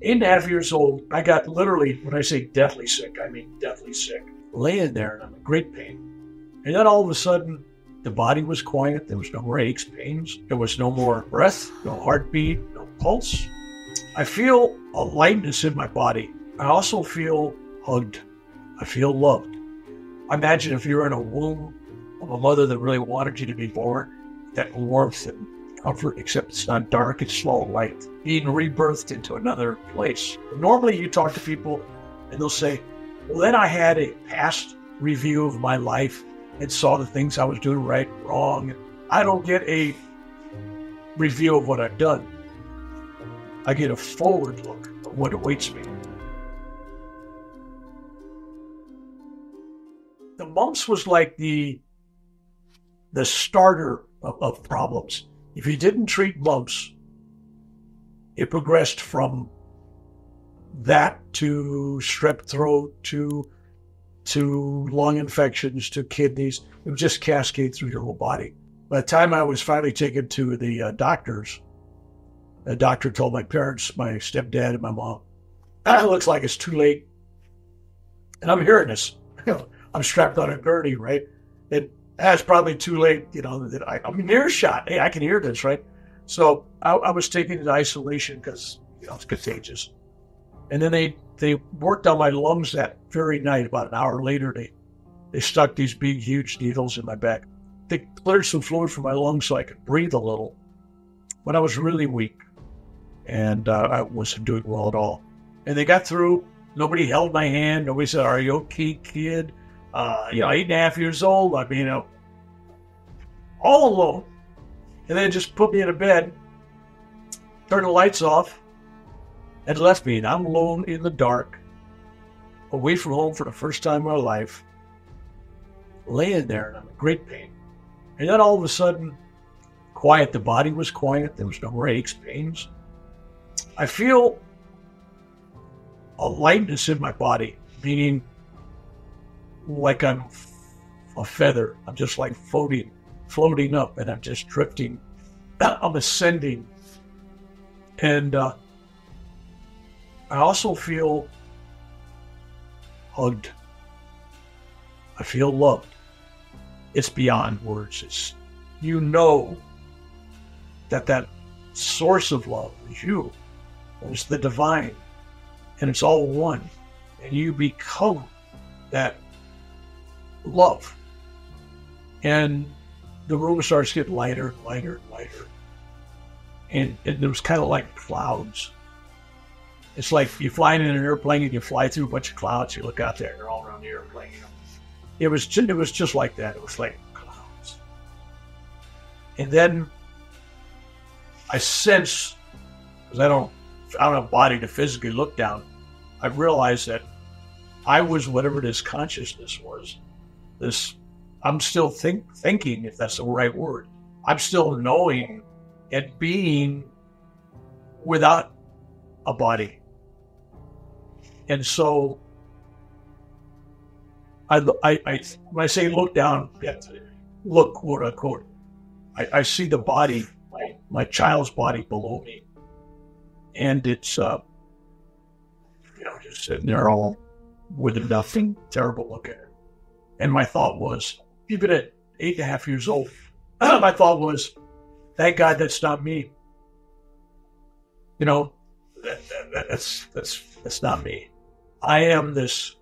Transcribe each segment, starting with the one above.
8.5 years old, I got literally, when I say deathly sick, I mean deathly sick. Laying there and I'm in great pain. And then all of a sudden, the body was quiet. There was no more aches, pains. There was no more breath, no heartbeat, no pulse. I feel a lightness in my body. I also feel hugged. I feel loved. Imagine if you're in a womb of a mother that really wanted you to be born, that warmth and comfort, except it's not dark, it's slow light, being rebirthed into another place. Normally you talk to people and they'll say, well, then I had a past review of my life and saw the things I was doing right, wrong. I don't get a review of what I've done. I get a forward look at what awaits me. The mumps was like the starter of problems. If you didn't treat mumps, it progressed from that to strep throat to lung infections to kidneys. It would just cascade through your whole body. By the time I was finally taken to the doctors, the doctor told my parents, my stepdad and my mom, it looks like it's too late. And I'm hearing this. I'm strapped on a gurney, right? It's probably too late, that I'm in earshot. Hey, I can hear this, right? So I was taken into isolation because, it's contagious. And then they worked on my lungs that very night. About an hour later, they stuck these big, huge needles in my back. They cleared some fluid from my lungs so I could breathe a little. But I was really weak, and I wasn't doing well at all. And they got through. Nobody held my hand. Nobody said, "Are you okay, kid?" 8.5 years old. I mean, all alone. And then just put me in a bed, turned the lights off, and left me. And I'm alone in the dark, away from home for the first time in my life, laying there, and I'm in great pain. And then all of a sudden, quiet. The body was quiet. There was no more aches, pains. I feel a lightness in my body, meaning like I'm a feather. I'm just like floating up, and I'm just drifting. I'm ascending. And I also feel hugged. I feel loved. It's beyond words. It's, that source of love is you. It's the divine. And it's all one. And you become that love. And the room starts getting lighter and lighter and lighter. And it was kind of like clouds. It's like you're flying in an airplane and you fly through a bunch of clouds. You look out there, they're all around the airplane. It was just like that. It was like clouds. And then I sense, because I don't have a body to physically look down, I realized that I was whatever this consciousness was. I'm still thinking, if that's the right word. I'm still knowing and being without a body. And so when I say look down, look, quote unquote, I see the body, my child's body below me. And it's, just sitting there all with nothing, terrible looking. And my thought was, even at 8.5 years old, my thought was, thank God that's not me. That's not me. I am this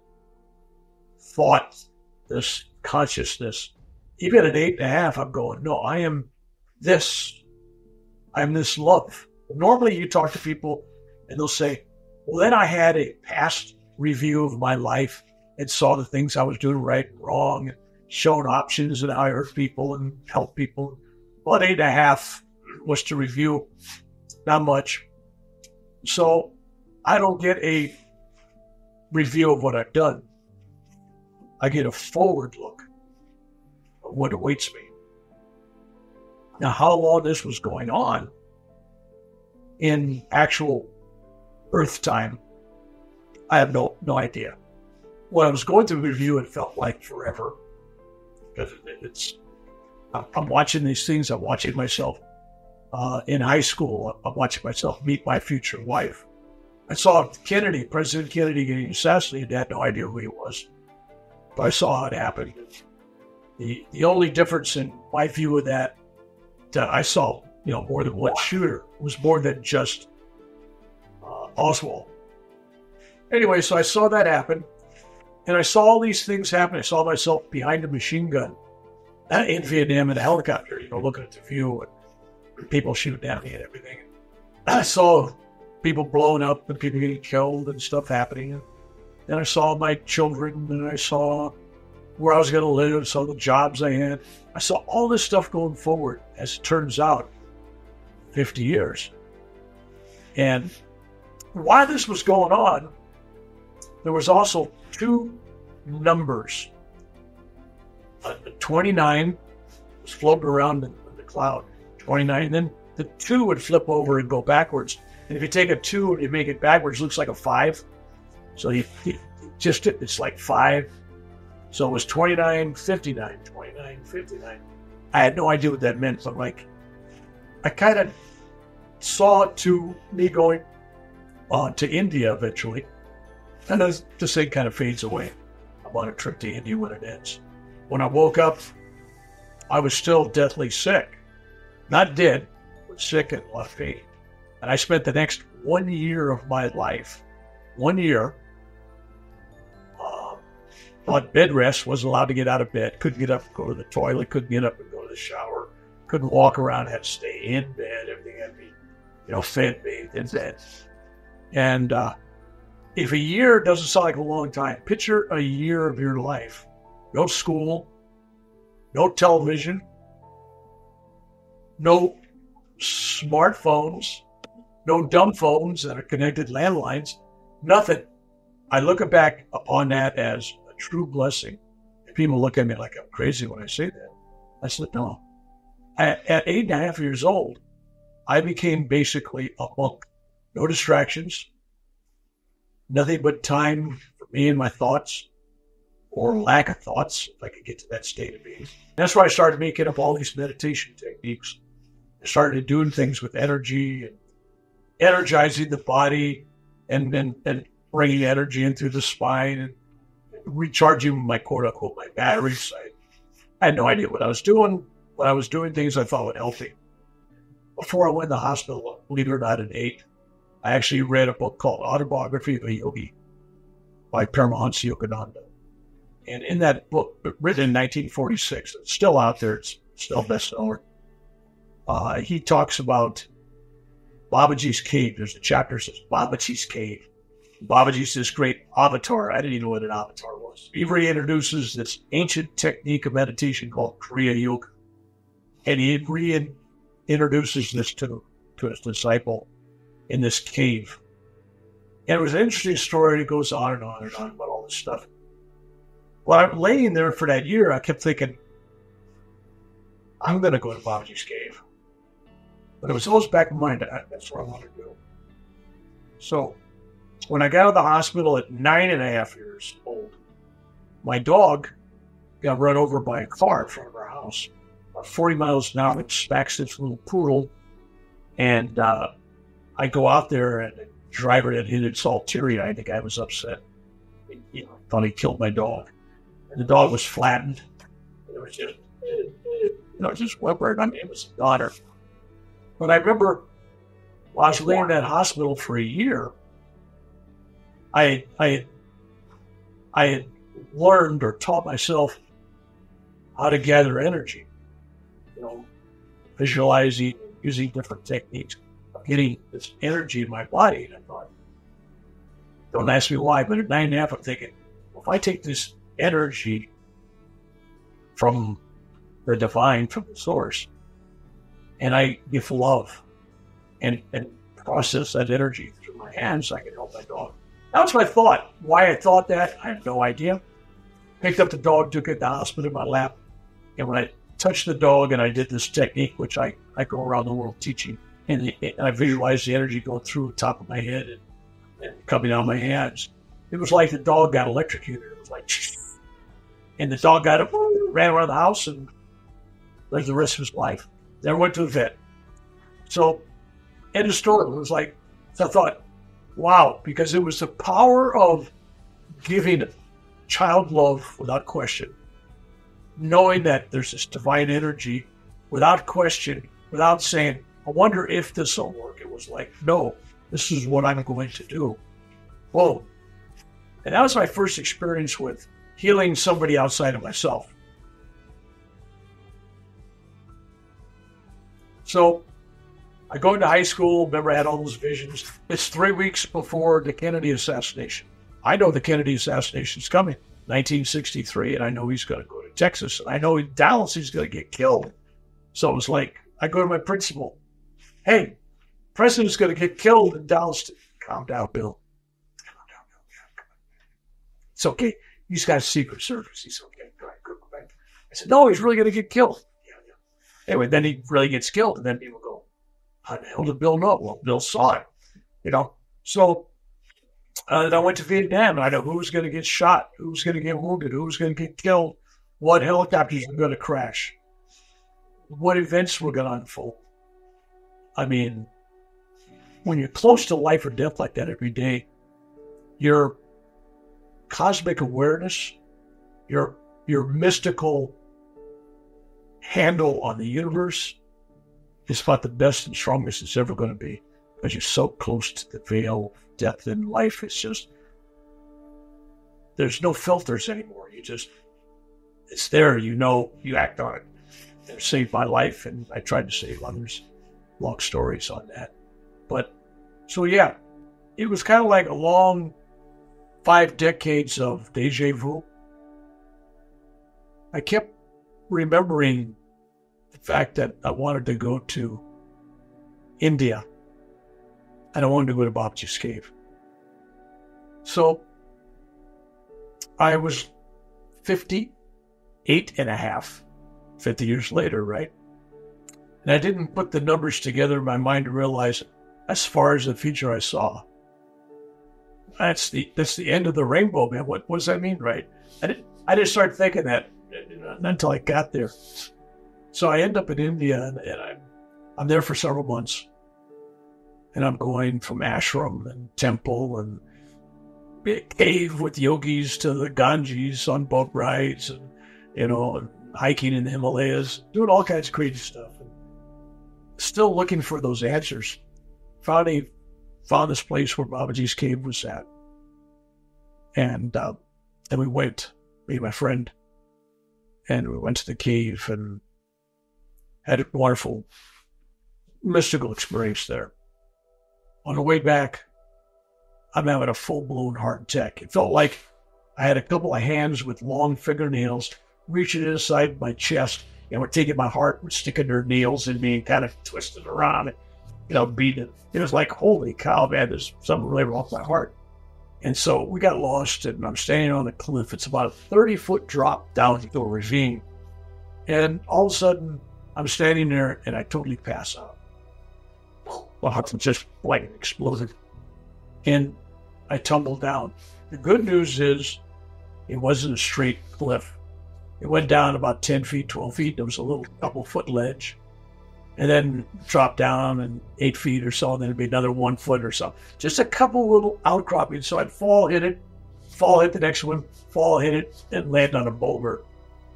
thought, this consciousness. Even at 8.5, I'm going, no, I am this. I'm this love. Normally you talk to people and they'll say, well, then I had a past review of my life and saw the things I was doing right and wrong, and shown options and how I hurt people and help people. Well, at 8.5 was to review, not much. So I don't get a review of what I've done. I get a forward look at what awaits me. Now, how long this was going on in actual Earth time, I have no idea. When I was going through review, it felt like forever. Because I'm watching these things. I'm watching myself in high school. I'm watching myself meet my future wife. I saw Kennedy, President Kennedy getting assassinated. I had no idea who he was. But I saw it happen. The only difference in my view of that I saw, more than one shooter, was more than just Oswald. Anyway, so I saw that happen, and I saw all these things happen. I saw myself behind a machine gun in Vietnam in a helicopter, looking at the view and people shooting at me and everything. I saw people blowing up and people getting killed and stuff happening. And I saw my children, and I saw where I was going to live, saw the jobs I had. I saw all this stuff going forward, as it turns out, 50 years. And while this was going on, there was also two numbers. 29 was floating around in the cloud. 29, and then the 2 would flip over and go backwards. And if you take a 2 and you make it backwards, it looks like a 5. So it's like 5. So it was 2959, 2959. I had no idea what that meant, but I kind of saw it to me going to India eventually. And this thing kind of fades away. I'm on a trip to India when it ends. When I woke up, I was still deathly sick. Not dead, but sick and a lot of pain. And I spent the next 1 year of my life, 1 year, on bed rest, wasn't allowed to get out of bed, couldn't get up and go to the toilet, couldn't get up and go to the shower, couldn't walk around, had to stay in bed, everything had to be, fed, bathed, in bed. And if a year doesn't sound like a long time, picture a year of your life. No school, no television, no smartphones, no dumb phones that are connected landlines, nothing. I look back upon that as a true blessing. People look at me like I'm crazy when I say that. I said, no. At 8.5 years old, I became basically a monk. No distractions, nothing but time for me and my thoughts, or lack of thoughts, if I could get to that state of being. That's why I started making up all these meditation techniques. I started doing things with energy and energizing the body and bringing energy in through the spine and recharging my quote-unquote my batteries. I had no idea what I was doing. When I was doing things I thought were healthy. Before I went to the hospital, believe it or not, at 8, I actually read a book called Autobiography of a Yogi by Paramahansa Yogananda. And in that book, written in 1946, it's still out there, it's still a bestseller, he talks about Babaji's cave. There's a chapter that says Babaji's cave. Babaji's this great avatar. I didn't even know what an avatar was. He reintroduces this ancient technique of meditation called Kriya Yoga. And he reintroduces this to his disciple in this cave. And it was an interesting story. It goes on and on and on about all this stuff. While I'm laying there for that year, I kept thinking, I'm going to go to Babaji's cave. But it was always back in mind, that's what I want to do. So when I got out of the hospital at 9.5 years old, my dog got run over by a car in front of our house. About 40 miles an hour, it smacks this little poodle. And I go out there, and the driver that hit it's all teary-eyed. The guy was upset. Thought he killed my dog. And the dog was flattened. It was just whimpering. I mean, it was a daughter. But I remember while I was laying in that hospital for a year, I had learned or taught myself how to gather energy. Visualizing, using different techniques, getting this energy in my body. And I thought, don't ask me why, but at 9.5, I'm thinking, well, if I take this energy from the divine, from the source, and I give love and process that energy through my hands, I can help my dog. That's what I thought. Why I thought that, I have no idea. Picked up the dog, took it to the hospital in my lap, and when I touched the dog and I did this technique, which I go around the world teaching, and I visualized the energy going through the top of my head and coming out of my hands. It was like the dog got electrocuted. It was like, and the dog got up, ran around the house, and lived the rest of his life. Never went to the vet. So, end of story. It was like, so I thought, wow, because it was the power of giving child love without question, knowing that there's this divine energy without question, without saying, I wonder if this will work. It was like, no, this is what I'm going to do. Whoa. And that was my first experience with healing somebody outside of myself. So I go into high school, remember I had all those visions. It's 3 weeks before the Kennedy assassination. I know the Kennedy assassination is coming, 1963, and I know he's going to go to Texas, and I know in Dallas he's going to get killed. So it was like, I go to my principal, hey, president's going to get killed in Dallas. Calm down, Bill. Calm down. It's okay. He's got a Secret Service. He's okay. Go ahead. I said, no, he's really going to get killed. Yeah. Anyway, then he really gets killed, and then people go, how the hell did Bill know? Well, Bill saw it, So then I went to Vietnam, and I know who was going to get shot, who was going to get wounded, who was going to get killed, what helicopters were going to crash, what events were going to unfold. I mean, when you're close to life or death like that every day, your cosmic awareness, your mystical handle on the universe is about the best and strongest it's ever going to be, because you're so close to the veil of death in life. It's just, there's no filters anymore. It's there, you act on it. It saved my life, and I tried to save others. Long stories on that. But, so yeah, it was kind of like a long 5 decades of deja vu. I kept remembering the fact that I wanted to go to India, and I wanted to go to Babaji's cave. So I was 58 and a half, 50 years later, right? And I didn't put the numbers together in my mind to realize as far as the future I saw. That's the end of the rainbow, man. What does that mean, right? I didn't start thinking that until I got there. So I end up in India, and I'm there for several months. And I'm going from ashram and temple and cave with yogis to the Ganges on boat rides and, hiking in the Himalayas, doing all kinds of crazy stuff. And still looking for those answers. Found this place where Babaji's cave was at. And we went, me and my friend, and we went to the cave and had a wonderful mystical experience there. On the way back, I'm having a full-blown heart attack. It felt like I had a couple of hands with long fingernails reaching inside my chest, and were taking my heart and sticking their nails in me and kind of twisting around and, beating it. It was like, holy cow, man, there's something really wrong with my heart. And so we got lost, and I'm standing on the cliff. It's about a 30-foot drop down into a ravine. And all of a sudden, I'm standing there, and I totally pass out. My heart just like exploded. And I tumbled down. The good news is it wasn't a straight cliff. It went down about 10 feet, 12 feet. There was a little couple-foot ledge. And then dropped down and 8 feet or so, and then it'd be another 1 foot or so. Just a couple little outcroppings. So I'd fall, hit the next one, fall, hit it, and land on a boulder.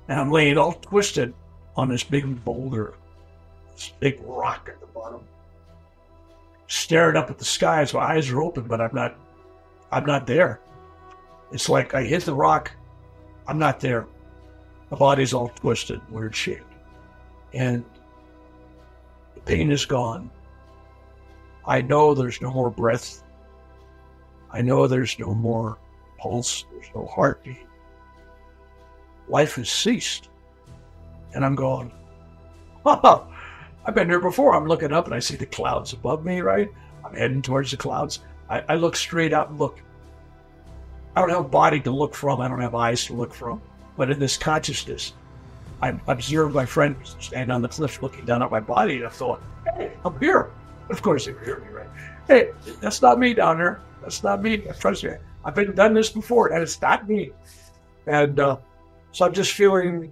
And I'm laying all twisted on this big boulder, this big rock at the bottom. Staring up at the sky, so my eyes are open, but I'm not there. It's like I hit the rock, I'm not there. My body's all twisted, weird shaped. And the pain is gone. I know there's no more breath. I know there's no more pulse. There's no heartbeat. Life has ceased. And I'm going, I've been here before. I'm looking up and I see the clouds above me, right? I'm heading towards the clouds. I look straight out and look. I don't have a body to look from. I don't have eyes to look from. But in this consciousness, I observed my friend standing on the cliff looking down at my body, and I thought, hey, I'm here. Of course they could hear me, right? Hey, that's not me down there. That's not me. Trust me. I've been done this before, and it's not me. And so I'm just feeling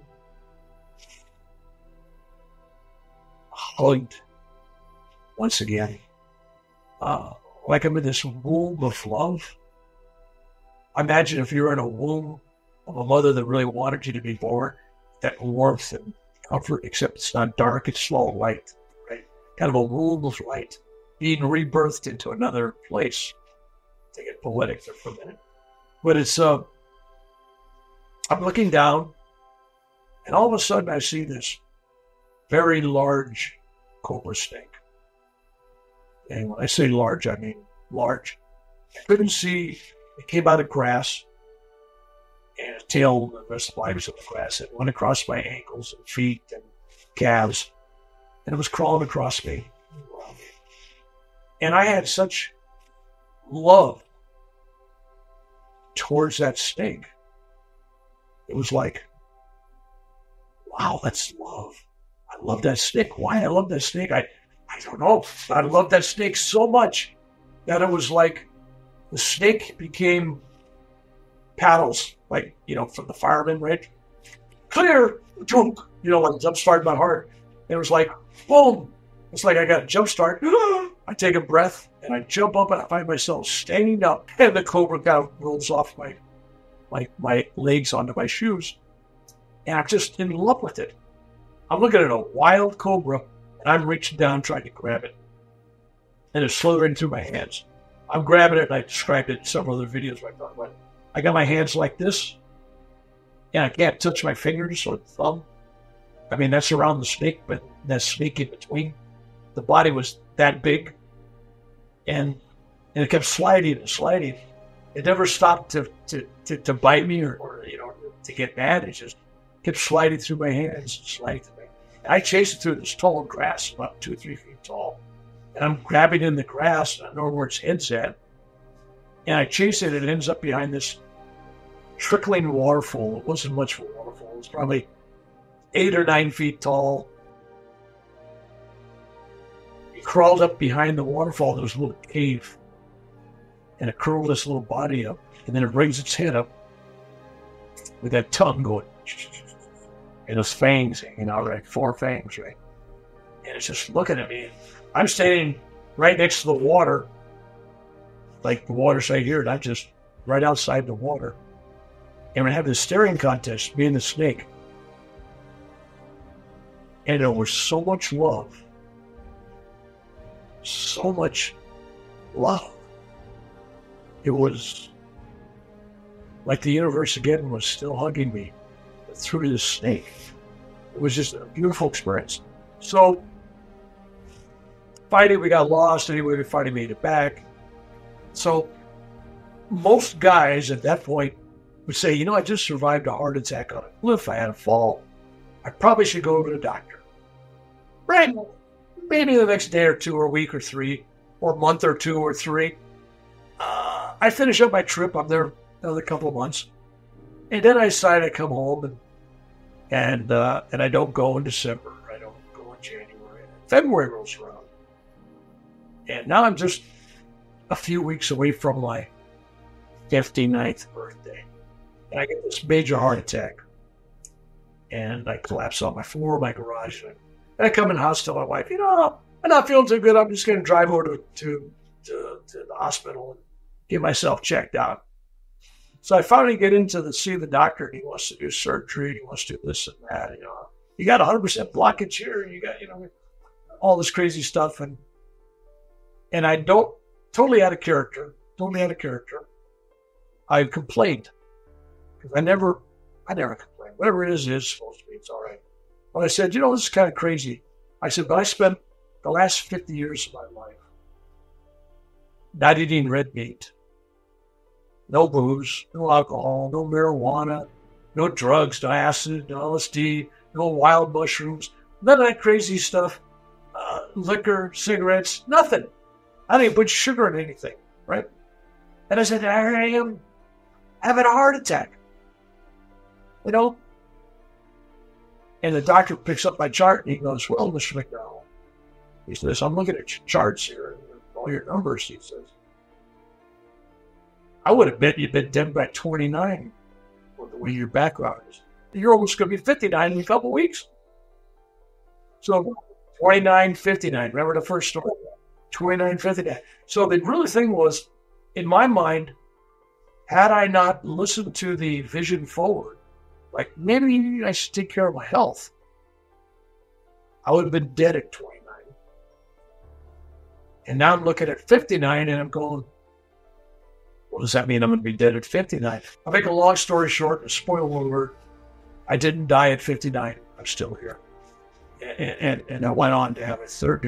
hugged once again. like I'm in this womb of love. Imagine if you're in a womb of a mother that really wanted you to be born, that warmth and comfort, except it's not dark, it's slow light, right? Kind of a womb of light, being rebirthed into another place. To get poetic there for a minute. But it's, I'm looking down, and all of a sudden I see this very large cobra snake. And when I say large, I mean large. I couldn't see, it came out of grass, and its tail, the rest of the body was in the grass. It went across my ankles and feet and calves, and it was crawling across me. And I had such love towards that snake. It was like, wow, that's love. I love that snake. Why I love that snake? I don't know. I love that snake so much that it was like the snake became paddles, like, from the fireman, right? Clear, jump, like jump started my heart. And it was like, boom. It's like I got a jump start. I take a breath and I jump up and I find myself standing up, and the cobra kind of rolls off my legs onto my shoes. And I'm just in love with it. I'm looking at a wild cobra, and I'm reaching down trying to grab it. And it's slithering through my hands. I'm grabbing it, and I described it in several other videos where I talked about it. I got my hands like this, and I can't touch my fingers or the thumb. I mean, that's around the snake, but that snake in between. The body was that big, and it kept sliding and sliding. It never stopped to bite me or to get mad. It just kept sliding through my hands and sliding through my hands. I chased it through this tall grass, about 2 or 3 feet tall. And I'm grabbing in the grass, and I know where its head's at. And I chase it, and it ends up behind this trickling waterfall. It wasn't much of a waterfall. It was probably 8 or 9 feet tall. It crawled up behind the waterfall. There was a little cave. And it curled this little body up. And then it brings its head up with that tongue going. And those fangs hanging out, right? 4 fangs, right? And it's just looking at me. I'm standing right next to the water. Like the water's right here, and I'm just right outside the water. And we have this staring contest, me and the snake. And there was so much love. So much love. It was like the universe again was still hugging me through this snake. It was just a beautiful experience. So, fighting, we got lost. Anyway, we finally made it back. So, most guys at that point would say, I just survived a heart attack on a cliff. I had a fall. I probably should go to the doctor. Right? Maybe the next day or 2 or a week or 3 or a month or 2 or 3. I finish up my trip. I'm there another couple of months. And then I decide to come home and I don't go in December. I don't go in January. February rolls around. And now I'm just a few weeks away from my 59th birthday. And I get this major heart attack. And I collapse on my floor of my garage. And I come in the house, tell my wife, I'm not feeling too good. I'm just going to drive over to the hospital and get myself checked out. So I finally get see the doctor, and he wants to do surgery. He wants to do this and that. You got 100% blockage here. You got, all this crazy stuff. And I don't, totally out of character. I complained. Because I never complained. Whatever it is supposed to be. It's all right. But I said, this is kind of crazy. I said, but I spent the last 50 years of my life not eating red meat. No booze, no alcohol, no marijuana, no drugs, no acid, no LSD, no wild mushrooms, none of that crazy stuff, liquor, cigarettes, nothing. I didn't put sugar in anything, right? And I said, I am having a heart attack. And the doctor picks up my chart and he goes, well, Mr. McDonald, he says, I'm looking at your charts here, all your numbers, he says. I would have bet you'd been dead by 29 with the way your background is. You're almost going to be 59 in a couple of weeks. So 29, 59. Remember the first story? 29, 59. So the real thing was, in my mind, had I not listened to the vision forward, like maybe I should take care of my health, I would have been dead at 29. And now I'm looking at 59 and I'm going, what does that mean? I'm going to be dead at 59. I'll make a long story short, a spoiler alert. I didn't die at 59. I'm still here. And I went on to have a third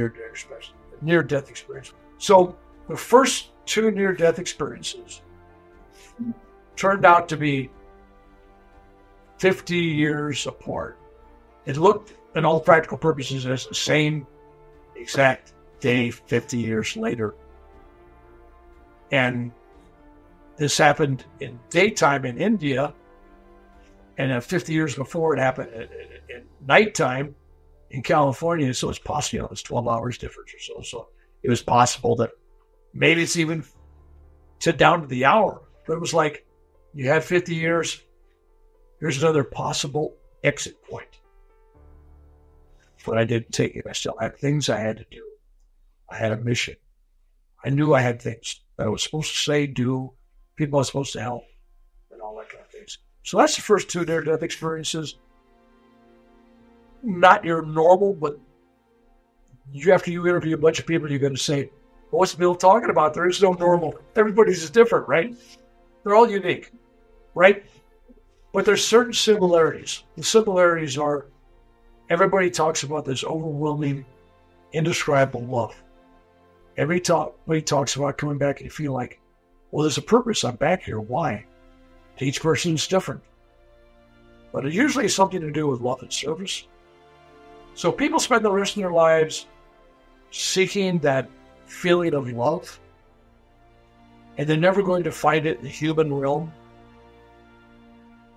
near-death experience. So the first two near-death experiences turned out to be 50 years apart. It looked, in all practical purposes, as the same exact day 50 years later. And this happened in daytime in India, and 50 years before it happened in nighttime in California. So it's possible, it's 12 hours difference or so. So it was possible that maybe it's even down to the hour. But it was like, you had 50 years, here's another possible exit point. But I didn't take it. I still had things I had to do. I had a mission. I knew I had things that I was supposed to say, do, people I was supposed to help, and all that kind of things. So that's the first two near-death experiences. Not your normal, but after you interview a bunch of people, you're going to say, well, what's Bill talking about? There is no normal. Everybody's different, right? They're all unique, right? But there's certain similarities. The similarities are, everybody talks about this overwhelming, indescribable love. Everybody talks about coming back and you feel like, well, there's a purpose. I'm back here. Why? Each person's different. But it usually has something to do with love and service. So people spend the rest of their lives seeking that feeling of love, and they're never going to find it in the human realm.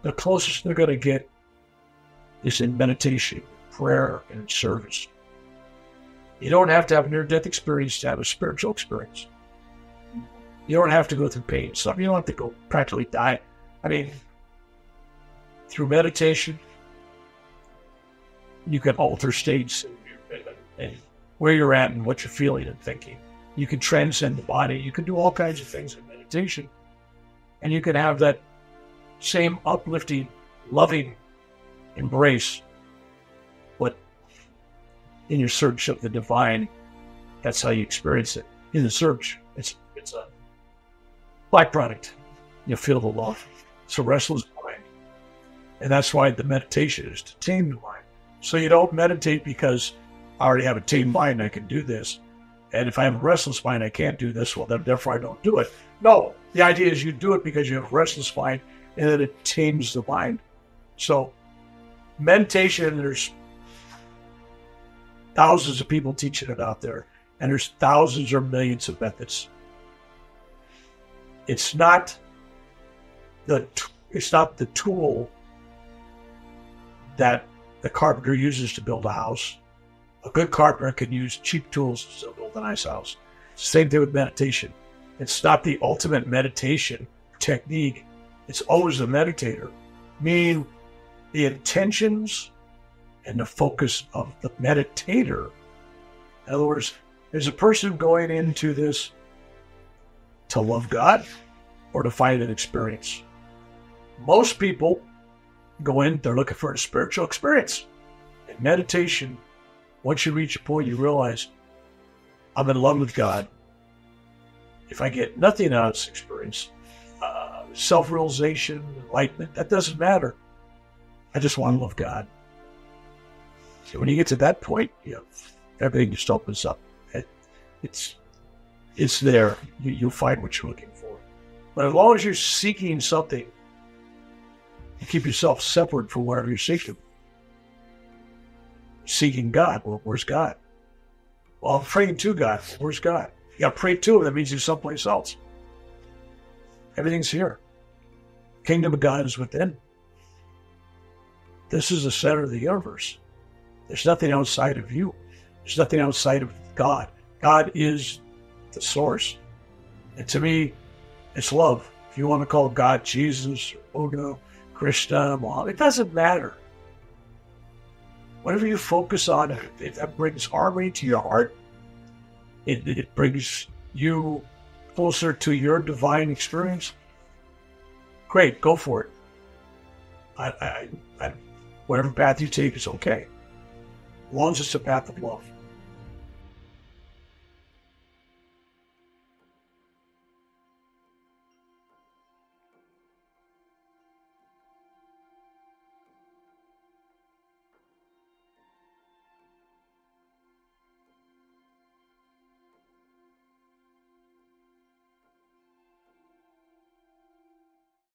The closest they're going to get is in meditation, prayer, and service. You don't have to have a near-death experience to have a spiritual experience. You don't have to go through pain. You don't have to go practically die. I mean, through meditation, you can alter states and where you're at and what you're feeling and thinking. You can transcend the body. You can do all kinds of things in meditation. And you can have that same uplifting, loving embrace. But in your search of the divine, that's how you experience it. In the search, it's a byproduct. You feel the love. It's a restless mind. And that's why the meditation is to tame the mind. So you don't meditate because I already have a tame mind, I can do this. And if I have a restless mind, I can't do this, well, then therefore I don't do it. No, the idea is you do it because you have a restless mind, and then it tames the mind. So meditation, there's thousands of people teaching it out there, and there's thousands or millions of methods. It's not the tool that the carpenter uses to build a house. A good carpenter can use cheap tools to build a nice house. Same thing with meditation. It's not the ultimate meditation technique. It's always the meditator, meaning the intentions and the focus of the meditator. In other words, there's a person going into this to love God or to find an experience. Most people go in, they're looking for a spiritual experience. In meditation, once you reach a point, you realize, I'm in love with God. If I get nothing out of this experience, self-realization, enlightenment, that doesn't matter. I just want to love God. So when you get to that point, everything just opens up. It's there. You'll find what you're looking for. But as long as you're seeking something, you keep yourself separate from wherever you're seeking. Seeking God. Well, where's God? Well, I'm praying to God. Where's God? You got to pray to Him. That means you're someplace else. Everything's here. Kingdom of God is within. This is the center of the universe. There's nothing outside of you. There's nothing outside of God. God is the source. And to me, it's love. If you want to call God Jesus, or Buddha, Krishna, Muhammad, it doesn't matter. Whatever you focus on, if that brings harmony to your heart, it brings you closer to your divine experience, great, go for it. Whatever path you take is okay, as long as it's a path of love.